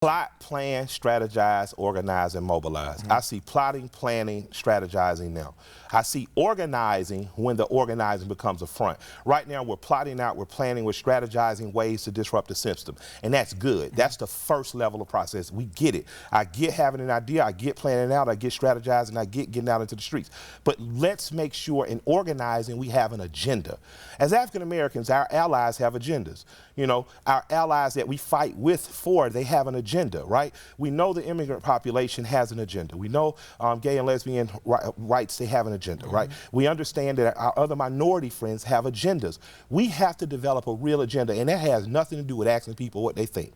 Plot, plan, strategize, organize, and mobilize. I see plotting, planning, strategizing now. I see organizing when the organizing becomes a front. Right now we're plotting out, we're planning, we're strategizing ways to disrupt the system. And that's good. That's the first level of process. We get it. I get having an idea, I get planning out, I get strategizing, I get getting out into the streets. But let's make sure in organizing we have an agenda. As African Americans, our allies have agendas. You know, our allies that we fight with for, they have an agenda, right? We know the immigrant population has an agenda. We know gay and lesbian rights, they have an agenda, right? We understand that our other minority friends have agendas. We have to develop a real agenda, and that has nothing to do with asking people what they think.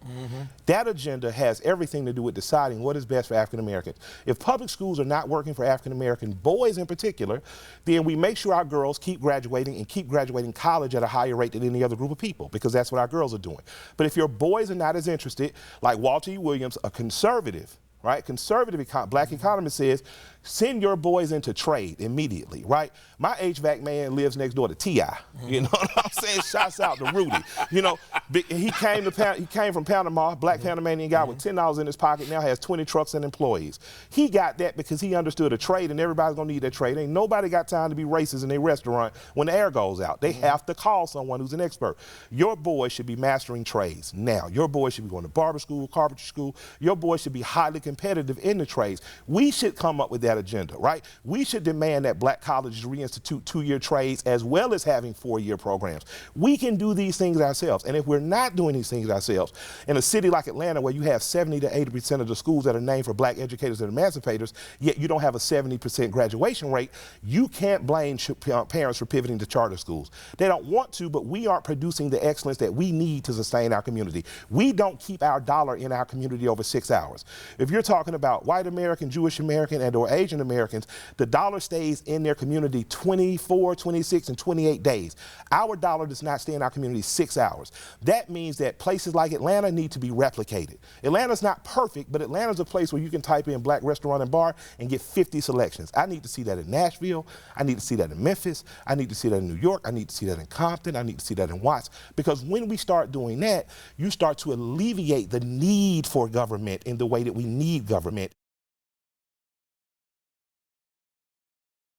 That agenda has everything to do with deciding what is best for African Americans. If public schools are not working for African American boys in particular, then we make sure our girls keep graduating and keep graduating college at a higher rate than any other group of people, because that's what our girls are doing. But if your boys are not as interested, like Walter E. Williams, a conservative, right? Conservative black economist says, send your boys into trade immediately, right? My HVAC man lives next door to T.I. You know what I'm saying? Shouts out to Rudy. You know, he came from Panama, black Panamanian guy with $10 in his pocket, now has 20 trucks and employees. He got that because he understood a trade, and everybody's gonna need that trade. Ain't nobody got time to be racist in their restaurant when the air goes out. They have to call someone who's an expert. Your boys should be mastering trades now. Your boys should be going to barber school, carpentry school. Your boys should be highly competitive in the trades. We should come up with that agenda, right? We should demand that black colleges reinstitute two-year trades as well as having four-year programs. We can do these things ourselves, and if we're not doing these things ourselves, in a city like Atlanta where you have 70 to 80% of the schools that are named for black educators and emancipators, yet you don't have a 70% graduation rate, you can't blame parents for pivoting to charter schools. They don't want to, but we aren't producing the excellence that we need to sustain our community. We don't keep our dollar in our community over 6 hours. If you're talking about white American, Jewish American, and or Asian Americans, the dollar stays in their community 24, 26, and 28 days. Our dollar does not stay in our community 6 hours. That means that places like Atlanta need to be replicated. Atlanta's not perfect, but Atlanta's a place where you can type in black restaurant and bar and get 50 selections. I need to see that in Nashville. I need to see that in Memphis. I need to see that in New York. I need to see that in Compton. I need to see that in Watts. Because when we start doing that, you start to alleviate the need for government in the way that we need government.